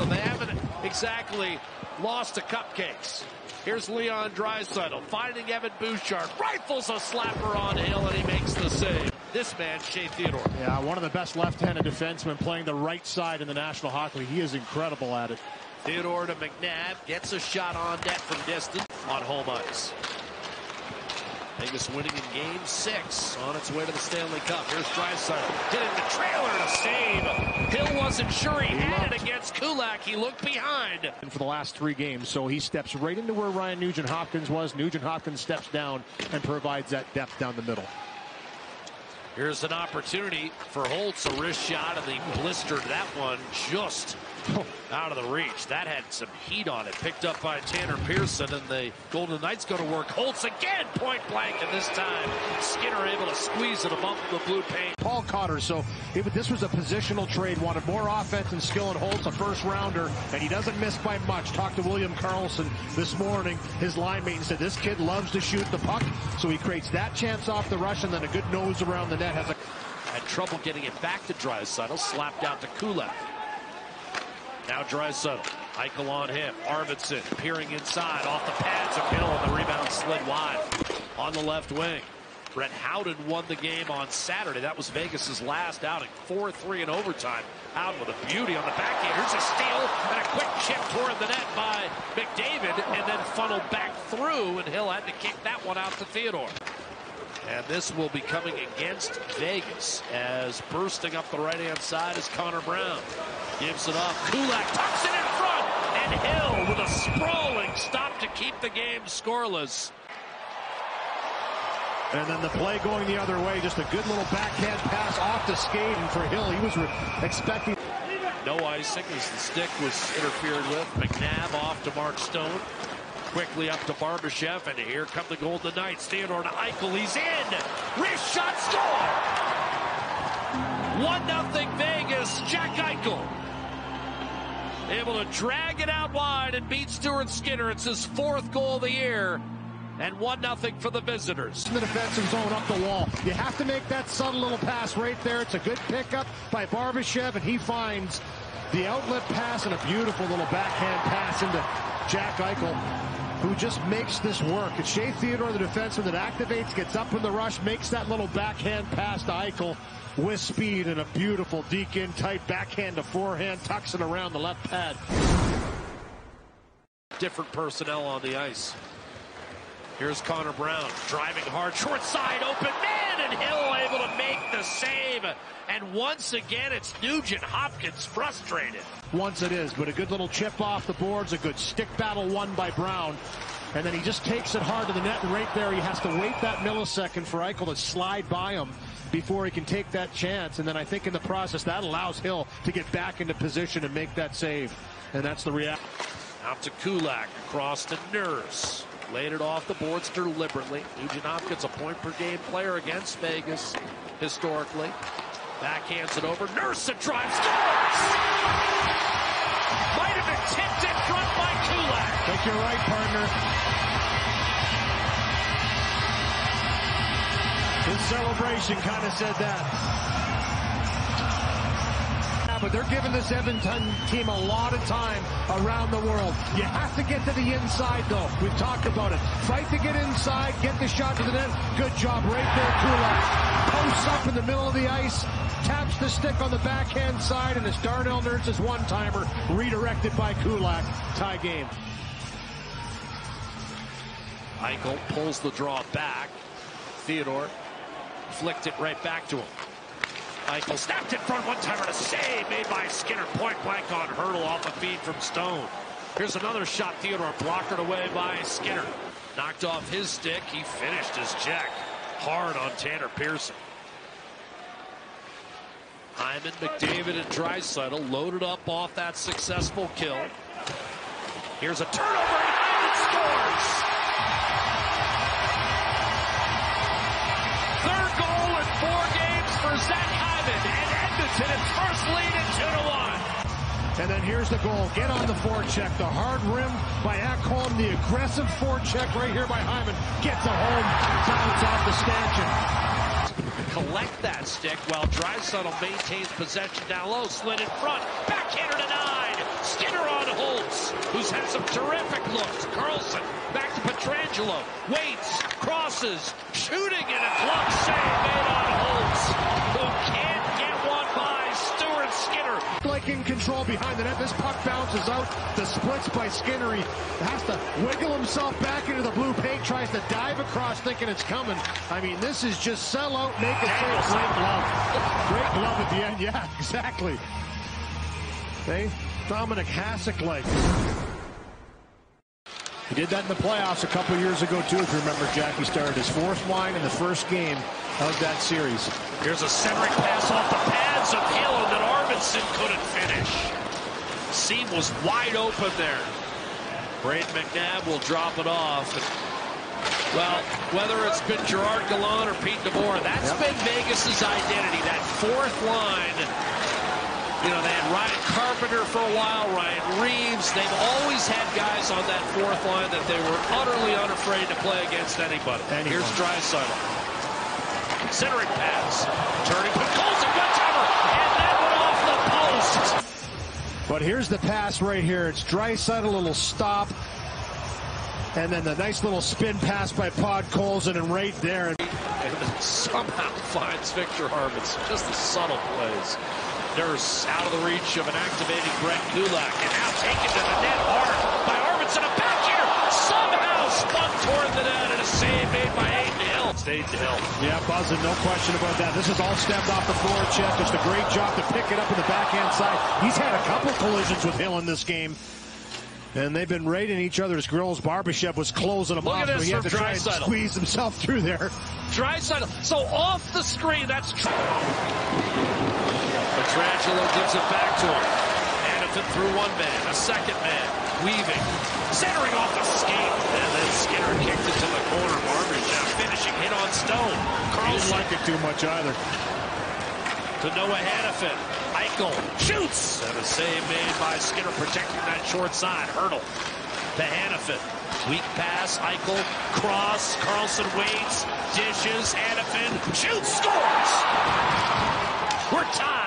so they haven't exactly lost to cupcakes. Here's Leon Draisaitl finding Evan Bouchard, rifles a slapper on Hill, and he makes the save. This man, Shea Theodore. Yeah, one of the best left-handed defensemen playing the right side in the National Hockey League. He is incredible at it. Theodore to McNabb, gets a shot on net from distance on home ice. Vegas winning in Game 6 on its way to the Stanley Cup. Here's Draisaitl getting the trailer to save. Hill wasn't sure he had it against Kulak. He looked behind. For the last 3 games, so he steps right into where Ryan Nugent-Hopkins was. Nugent-Hopkins steps down and provides that depth down the middle. Here's an opportunity for Holtz, a wrist shot, and he blistered that one just out of the reach. That had some heat on it. Picked up by Tanner Pearson, and the Golden Knights go to work. Holtz again, point blank, and this time Skinner able to squeeze it above the blue paint. Paul Cotter, so this was a positional trade. Wanted more offense and skill, and Holtz, a first-rounder, and he doesn't miss by much. Talked to William Karlsson this morning, his line mate, and said this kid loves to shoot the puck, so he creates that chance off the rush, and then a good nose around the net. Had trouble getting it back to Draisaitl, slapped out to Kulak. Now Draisaitl, Eichel on him, Arvidsson peering inside, off the pads of Hill, and the rebound slid wide. On the left wing, Brett Howden won the game on Saturday. That was Vegas's last outing, 4-3 in overtime. Howden with a beauty on the backhand. Here's a steal and a quick chip toward the net by McDavid, and then funneled back through, and Hill had to kick that one out to Theodore. And this will be coming against Vegas, as bursting up the right-hand side is Connor Brown. Gives it up. Kulak tucks it in front, and Hill with a sprawling stop to keep the game scoreless. And then the play going the other way, just a good little backhand pass off the skate, and for Hill, he was expecting. No icing as the stick was interfered with. McNabb off to Mark Stone. Quickly up to Barbachev, and here come the Golden Knights. Theodore to Eichel, he's in! Wrist shot, score! 1-0 Vegas, Jack Eichel. Able to drag it out wide and beat Stuart Skynner. It's his 4th goal of the year, and 1-0 for the visitors. In the defensive zone up the wall. You have to make that subtle little pass right there. It's a good pickup by Barbachev, and he finds the outlet pass and a beautiful little backhand pass into Jack Eichel, who just makes this work. It's Shea Theodore, the defenseman, that activates, gets up in the rush, makes that little backhand pass to Eichel with speed, and a beautiful deke-in tight backhand to forehand, tucks it around the left pad. Different personnel on the ice. Here's Connor Brown driving hard, short side, open man, and Hill able to make the save. And once again, it's Nugent-Hopkins frustrated. Once it is, but a good little chip off the boards, a good stick battle won by Brown. And then he just takes it hard to the net, and right there he has to wait that millisecond for Eichel to slide by him before he can take that chance. And then I think in the process, that allows Hill to get back into position and make that save. And that's the reaction. Out to Kulak, across to Ners. Laid it off the boards deliberately. Nugent-Hopkins, a point-per-game player against Vegas, historically. Backhands it over. Nurse a drive, scores! Might have been tipped in front by Kulak. I think you're right, partner. His celebration kind of said that. But they're giving this Edmonton team a lot of time around the world. You have to get to the inside, though. We've talked about it. Fight to get inside, get the shot to the net. Good job right there, Kulak. Posts up in the middle of the ice, taps the stick on the backhand side, and it's Darnell Nurse's one-timer redirected by Kulak. Tie game. Eichel pulls the draw back. Theodore flicked it right back to him. Eichel snapped in front, one-timer to save, made by Skynner, point blank on hurdle off a feed from Stone. Here's another shot, Theodore blockered away by Skynner. Knocked off his stick, he finished his check. Hard on Tanner Pearson. Hymon, McDavid, and Draisaitl loaded up off that successful kill. Here's a turnover, and Hymon scores! Third goal in 4 games for Zach Hymon, and Edmonton its first lead at 2-1. And then here's the goal. Get on the forecheck. The hard rim by Ekholm. The aggressive forecheck right here by Hymon. Gets a home bounce off the stanchion. Collect that stick while Draisaitl maintains possession down low. Slid in front. Backhander denied. Skinner on Hольц, who's had some terrific looks. Kарлsson back to Pietrangelo. Waits, crosses, shooting, and a glove save made on Hольц, who can't get one by Stuart Skинner. Like in control behind the net. This puck bounces out. The splits by Skinner. He has to wiggle himself back into the blue paint. Tries to dive across thinking it's coming. I mean, this is just sell out, make it save. Great glove. Great glove at the end. Yeah, exactly. Hey, Dominic Hasek-like. He did that in the playoffs a couple years ago, too, if you remember, Jack. He started his fourth line in the first game of that series. Here's a centering pass off the pads of Hilл, and then Arvidsson couldn't finish. Seam was wide open there. Braden McNabb will drop it off. Well, whether it's been Gerard Gallant or Pete DeBoer, that's been Vegas's identity, that fourth line. You know, they had Ryan Carpenter for a while, Ryan Reeves. They've always had guys on that fourth line that they were utterly unafraid to play against anybody. Here's Draisaitl. Centering pass. Turning, Podcolzin, whatever, and that went off the post. But here's the pass right here. It's Draisaitl, a little stop. And then the nice little spin pass by Podcolzin, and right there. And somehow finds Victor Arvidsson. Just the subtle plays. Nurse out of the reach of an activating Brettt Kulak, and now taken to the net hard by Arvidsson. A backhand somehow spun toward the net, and a save made by Hill. Stayed to Hill. Yeah, buzzing, no question about that. This is all stemmed off the forecheck. Just a great job to pick it up in the backhand side. He's had a couple collisions with Hill in this game, and they've been right in each other's grills. Barbashev was closing him off, but he had to try and squeeze himself through there. Draisaitl, so off the screen, that's true. Pietrangelo gives it back to him. Hannifin through one man, a second man, weaving, centering off a skate, and then Skinner kicked it to the corner. Barbershop finishing hit on Stoun. He didn't like it too much either. To Noa Hannifin. Eichel shoots, and a save made by Skinner protecting that short side. Hurdle to Hannifin. Weak pass, Eichel, cross, Kарлsson waits, dishes, Hannifin shoots, scores! We're tied.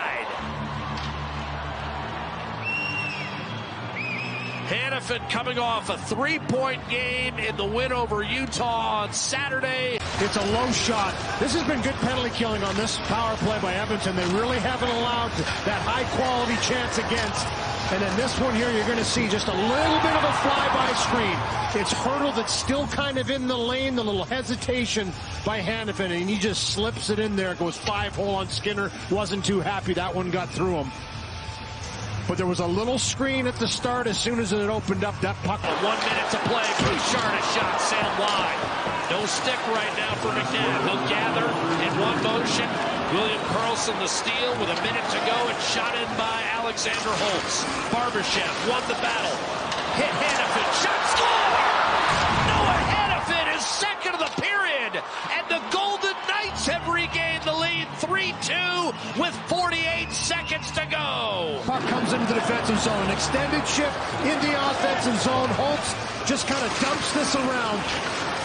Hannifin coming off a three-point game in the win over Utah on Saturday. It's a low shot. This has been good penalty killing on this power play by Edmonton. They really haven't allowed that high-quality chance against. And then this one here, you're going to see just a little bit of a flyby screen. It's Hurdle that's still kind of in the lane, the little hesitation by Hannifin, and he just slips it in there. Goes 5-hole on Skinner. Wasn't too happy that one got through him. But there was a little screen at the start. As soon as it opened up, that puck. 1 minute to play. Bouchard a shot sailed wide. No stick right now for McNabb. He'll gather in one motion. William Kарлsson the steal with a minute to go, and shot in by Alexander Hольц. Barbershop won the battle. Hit Hannifin. Shot, score! Noa Hannifin is second of the period, and the Golden Knights have regained the lead 3-2 with 48 seconds to go. Puck comes into the defensive zone. An extended shift in the offensive zone. Hольc just kind of dumps this around.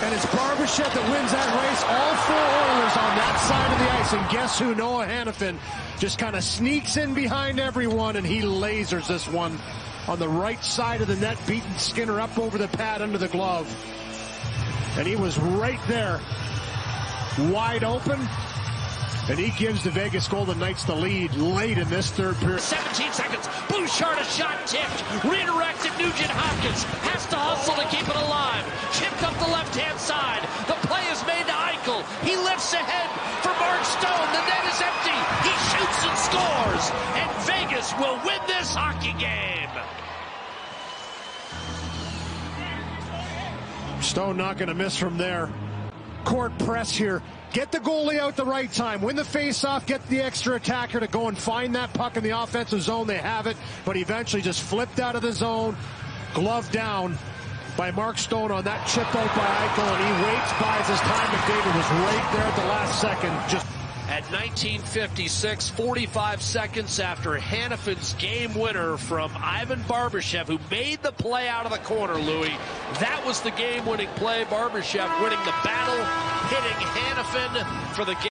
And it's Barbershop that wins that race. All four Oilers on that side of the ice. And guess who? Noa Hannifin just kind of sneaks in behind everyone, and he lasers this one on the right side of the net, beating Skinner up over the pad under the glove. And he was right there, wide open. And he gives the Vegas Golden Knights the lead late in this third period. 17 seconds. Bouchard a shot tipped. Redirected. Nugent Hopkins has to hustle to keep it alive. Chipped up the left-hand side. The play is made to Eichel. He lifts ahead for Mark Stone. The net is empty. He shoots and scores. And Vegas will win this hockey game. Stone not going to miss from there. Court press here. Get the goalie out the right time. Win the face-off. Get the extra attacker to go and find that puck in the offensive zone. They have it, but eventually just flipped out of the zone. Glove down by Mark Stone on that chip out by Eichel, and he waits, buys his time. McDavid was right there at the last second. Just at 19:56, 45 seconds after Hannifin's game winner from Ivan Barbashev, who made the play out of the corner, Louis. That was the game-winning play. Barbashev winning the battle, hitting Hannifin for the game.